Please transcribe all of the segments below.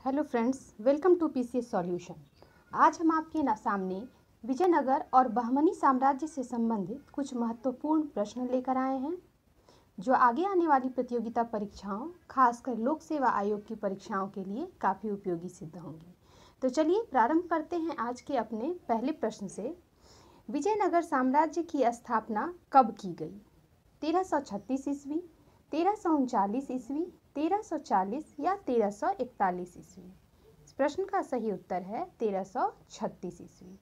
Hello friends, welcome to PCS solution. आज हम आपके सामने विजयनगर और बहमनी साम्राज्य से संबंधित कुछ महत्वपूर्ण प्रश्न लेकर आए हैं जो आगे आने वाली प्रतियोगिता परीक्षाओं, खासकर लोक सेवा आयोग की परीक्षाओं के लिए काफ़ी उपयोगी सिद्ध होंगी। तो चलिए प्रारंभ करते हैं आज के अपने पहले प्रश्न से। विजयनगर साम्राज्य की स्थापना कब की गई? 1336 ईस्वी, 1339 ईस्वी, 1340 या 1341 ईस्वी? इस प्रश्न का सही उत्तर है 1336 ईस्वी।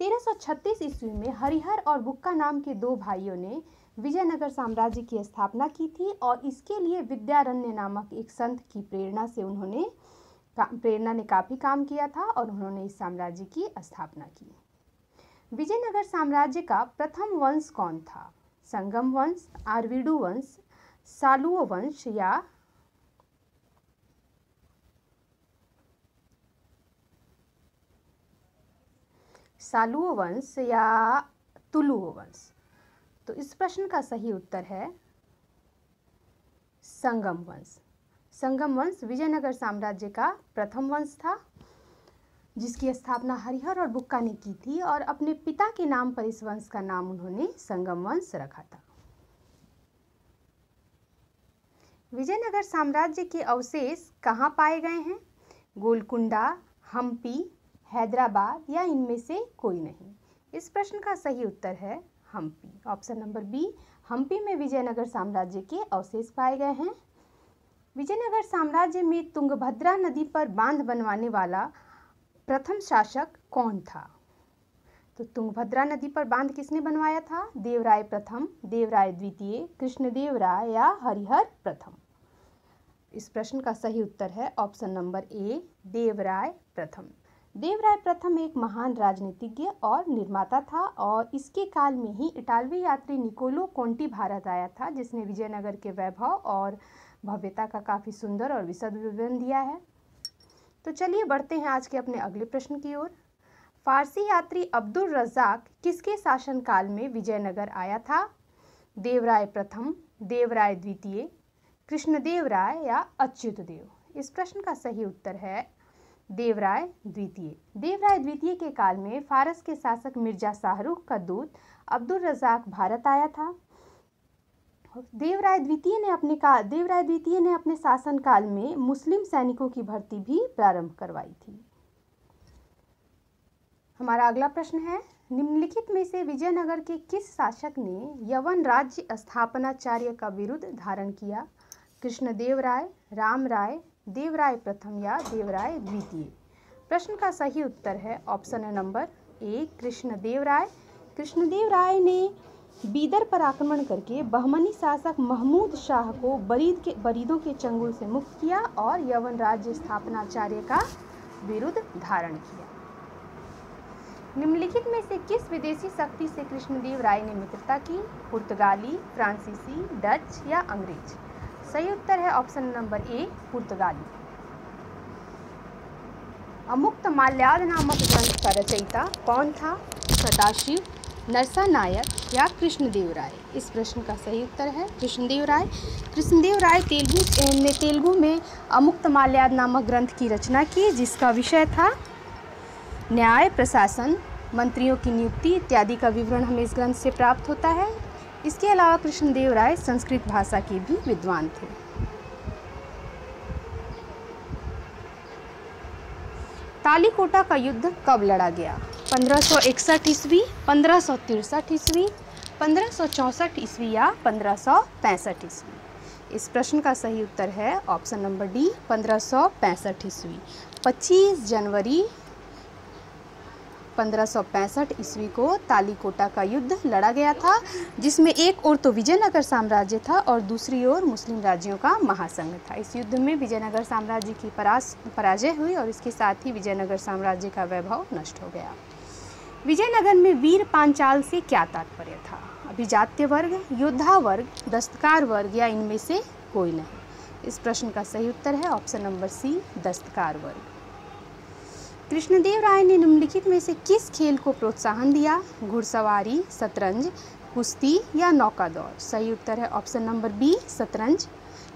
1336 ईस्वी में हरिहर और बुक्का नाम के दो भाइयों ने विजयनगर साम्राज्य की स्थापना की थी और इसके लिए विद्यारण्य नामक एक संत की प्रेरणा ने काफ़ी काम किया था और उन्होंने इस साम्राज्य की स्थापना की। विजयनगर साम्राज्य का प्रथम वंश कौन था? संगम वंश, आरवीडू वंश, सालुओ वंश या तुलुओ वंश? तो इस प्रश्न का सही उत्तर है संगम वंश। संगम वंश विजयनगर साम्राज्य का प्रथम वंश था जिसकी स्थापना हरिहर और बुक्का ने की थी और अपने पिता के नाम पर इस वंश का नाम उन्होंने संगम वंश रखा था। विजयनगर साम्राज्य के अवशेष कहाँ पाए गए हैं? गोलकुंडा, हम्पी, हैदराबाद या इनमें से कोई नहीं? इस प्रश्न का सही उत्तर है Hampi. Option number B, Hampi में विजयनगर साम्राज्य के अवशेष पाए गए हैं। विजयनगर साम्राज्य में तुंगभद्रा नदी पर बांध बनवाने वाला प्रथम शासक कौन था? तो तुंगभद्रा नदी पर बांध किसने बनवाया था? देवराय प्रथम, देवराय द्वितीय, कृष्णदेव राय या हरिहर प्रथम? इस प्रश्न का सही उत्तर है ऑप्शन नंबर ए, देवराय प्रथम। देवराय प्रथम एक महान राजनीतिज्ञ और निर्माता था और इसके काल में ही इटालवी यात्री निकोलो कोंटी भारत आया था जिसने विजयनगर के वैभव और भव्यता का काफ़ी सुंदर और विशद विवरण दिया है। तो चलिए बढ़ते हैं आज के अपने अगले प्रश्न की ओर। फारसी यात्री अब्दुल रज़ाक किसके शासनकाल में विजयनगर आया था? देवराय प्रथम, देवराय द्वितीय, कृष्णदेव राय या अच्युत देव? इस प्रश्न का सही उत्तर है देवराय द्वितीय। देवराय द्वितीय के काल में फारस के शासक मिर्जा शाहरुख का दूत अब्दुल रज़ाक भारत आया था। देवराय द्वितीय ने अपने शासनकाल में मुस्लिम सैनिकों की भर्ती भी प्रारंभ करवाई थी। हमारा अगला प्रश्न है, निम्नलिखित में से विजयनगर के किस शासक ने यवन राज्य स्थापनाचार्य का विरुद्ध धारण किया? कृष्णदेव राय, राम राय, देवराय प्रथम या देवराय द्वितीय? प्रश्न का सही उत्तर है ऑप्शन नंबर ए, कृष्णदेव राय। कृष्णदेव राय ने बीदर पर आक्रमण करके बहमनी शासक महमूद शाह को बरीदों के चंगुल से मुक्त किया और यवन राज्य स्थापनाचार्य का विरुद्ध धारण किया। निम्नलिखित में से किस विदेशी शक्ति से कृष्णदेव राय ने मित्रता की? पुर्तगाली, फ्रांसीसी, डच या अंग्रेज? सही उत्तर है ऑप्शन नंबर ए, पुर्तगाली। अमुक्त माल्याद नामक ग्रंथ का रचयिता कौन था? सदाशिव, नरसानायक या कृष्णदेव राय? इस प्रश्न का सही उत्तर है कृष्णदेव राय। कृष्णदेव राय तेलुगु में अमुक्त माल्याद नामक ग्रंथ की रचना की जिसका विषय था न्याय, प्रशासन, मंत्रियों की नियुक्ति इत्यादि का विवरण हमें इस ग्रंथ से प्राप्त होता है। इसके अलावा कृष्णदेव राय संस्कृत भाषा के भी विद्वान थे। तालीकोटा का युद्ध कब लड़ा गया? 1561 ईस्वी, 1563 ईस्वी, 1564 ईस्वी या 1565 ईस्वी? इस प्रश्न का सही उत्तर है ऑप्शन नंबर डी, 1565 ईस्वी। 25 जनवरी 1565 ईस्वी को तालीकोटा का युद्ध लड़ा गया था जिसमें एक ओर तो विजयनगर साम्राज्य था और दूसरी ओर मुस्लिम राज्यों का महासंघ था। इस युद्ध में विजयनगर साम्राज्य की पराजय हुई और इसके साथ ही विजयनगर साम्राज्य का वैभव नष्ट हो गया। विजयनगर में वीर पांचाल से क्या तात्पर्य था? अभिजात्य वर्ग, योद्धा वर्ग, दस्तकार वर्ग या इनमें से कोई नहीं? इस प्रश्न का सही उत्तर है ऑप्शन नंबर सी, दस्तकार वर्ग। कृष्णदेव राय ने निम्नलिखित में से किस खेल को प्रोत्साहन दिया? घुड़सवारी, शतरंज, कुश्ती या नौका दौड़? सही उत्तर है ऑप्शन नंबर बी, शतरंज।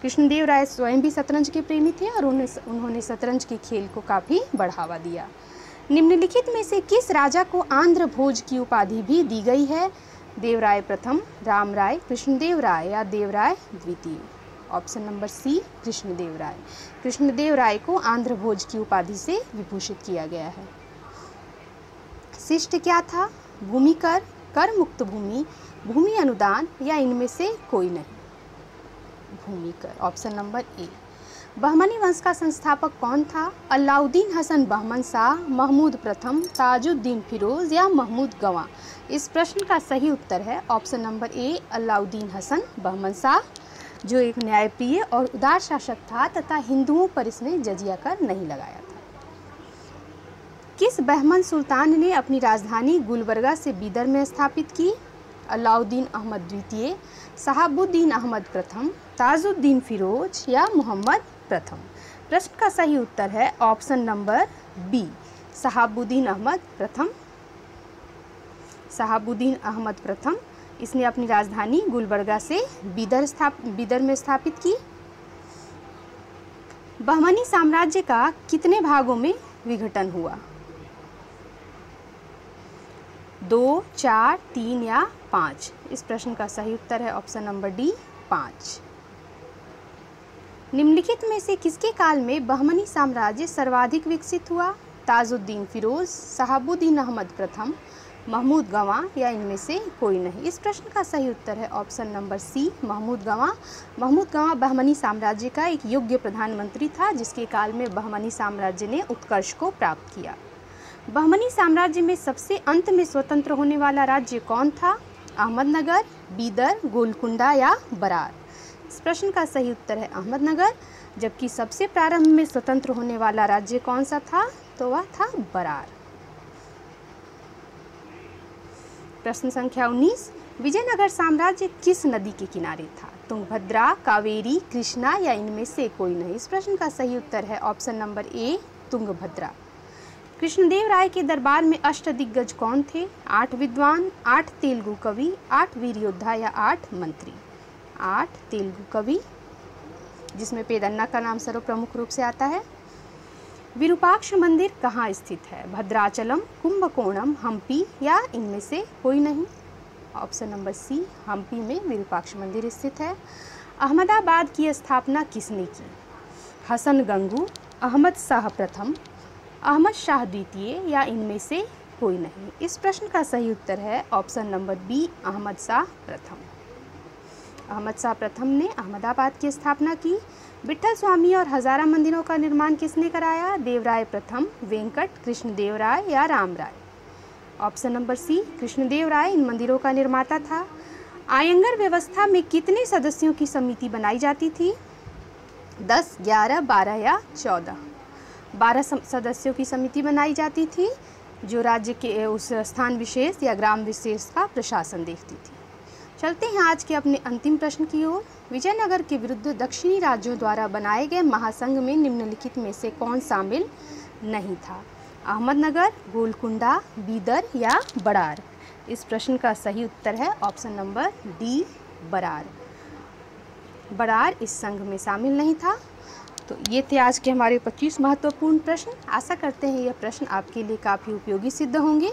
कृष्णदेव राय स्वयं भी शतरंज के प्रेमी थे और उन्होंने शतरंज के खेल को काफ़ी बढ़ावा दिया। निम्नलिखित में से किस राजा को आंध्र भोज की उपाधि भी दी गई है? देवराय प्रथम, रामराय, कृष्णदेव राय या देवराय द्वितीय? ऑप्शन नंबर सी कृष्णदेव राय। कृष्णदेव राय को आंध्र भोज की उपाधि से विभूषित किया गया है। शिष्ट क्या था? भूमि कर, कर मुक्त भूमि, भूमि अनुदान या इनमें से कोई नहीं? भूमि कर, ऑप्शन नंबर ए। बहमनी वंश का संस्थापक कौन था? अलाउद्दीन हसन बहमन शाह, महमूद प्रथम, ताजुद्दीन फिरोज या महमूद गवां? इस प्रश्न का सही उत्तर है option number A Alauddin Hasan Bahman Shah, जो एक न्यायप्रिय और उदार शासक था तथा हिंदुओं पर इसने जजिया कर नहीं लगाया था। किस बहमन सुल्तान ने अपनी राजधानी गुलबर्गा से बीदर में स्थापित की? अलाउद्दीन अहमद द्वितीय, शहाबुद्दीन अहमद प्रथम, ताजुद्दीन फिरोज या मोहम्मद प्रथम? प्रश्न का सही उत्तर है option number B Shahabuddin Ahmad प्रथम। शहाबुद्दीन अहमद प्रथम इसने अपनी राजधानी गुलबर्गा से बीदर में स्थापित की। बहमनी साम्राज्य का कितने भागों में विघटन हुआ? 2, 4, 3 या 5? इस प्रश्न का सही उत्तर है ऑप्शन नंबर डी 5। निम्नलिखित में से किसके काल में बहमनी साम्राज्य सर्वाधिक विकसित हुआ? ताजुद्दीन फिरोज, शहाबुद्दीन अहमद प्रथम, महमूद गवां या इनमें से कोई नहीं? इस प्रश्न का सही उत्तर है ऑप्शन नंबर सी महमूद गवां। महमूद गवां बहमनी साम्राज्य का एक योग्य प्रधानमंत्री था जिसके काल में बहमनी साम्राज्य ने उत्कर्ष को प्राप्त किया। बहमनी साम्राज्य में सबसे अंत में स्वतंत्र होने वाला राज्य कौन था? अहमदनगर, बीदर, गोलकुंडा या बरार? इस प्रश्न का सही उत्तर है अहमदनगर, जबकि सबसे प्रारंभ में स्वतंत्र होने वाला राज्य कौन सा था? तो वह था बरार। प्रश्न संख्या 19, विजयनगर साम्राज्य किस नदी के किनारे था? तुंगभद्रा, कावेरी, कृष्णा या इनमें से कोई नहीं? इस प्रश्न का सही उत्तर है option number A Tungabhadra. Krishnadeva Raya के दरबार में अष्टदिग्गज कौन थे? 8 विद्वान, 8 तेलुगु कवि, 8 वीर योद्धा या 8 मंत्री? 8 तेलुगु कवि, जिसमें पेदन्ना का नाम सर्वप्रमुख रूप से आता है। विरूपाक्ष मंदिर कहाँ स्थित है? भद्राचलम, कुंभकोणम, हम्पी या इनमें से कोई नहीं? ऑप्शन नंबर सी हम्पी में विरूपाक्ष मंदिर स्थित है। अहमदाबाद की स्थापना किसने की? हसन गंगू, अहमद शाह प्रथम, अहमद शाह द्वितीय या इनमें से कोई नहीं? इस प्रश्न का सही उत्तर है option number B Ahmad Shah प्रथम। अहमद शाह प्रथम ने अहमदाबाद की स्थापना की। विठल स्वामी और हजारा मंदिरों का निर्माण किसने कराया? देवराय प्रथम, वेंकट, कृष्णदेव राय या राम राय? ऑप्शन नंबर सी कृष्णदेव राय इन मंदिरों का निर्माता था। आयंगर व्यवस्था में कितने सदस्यों की समिति बनाई जाती थी? 10, 11, 12 या 14? 12 सदस्यों की समिति बनाई जाती थी जो राज्य के उस स्थान विशेष या ग्राम विशेष का प्रशासन देखती थी। चलते हैं आज के अपने अंतिम प्रश्न की ओर। विजयनगर के विरुद्ध दक्षिणी राज्यों द्वारा बनाए गए महासंघ में निम्नलिखित में से कौन शामिल नहीं था? अहमदनगर, गोलकुंडा, बीदर या बरार? इस प्रश्न का सही उत्तर है option number D Berar. Berar इस संघ में शामिल नहीं था। तो ये थे आज के हमारे 25 महत्वपूर्ण प्रश्न। आशा करते हैं यह प्रश्न आपके लिए काफ़ी उपयोगी सिद्ध होंगे।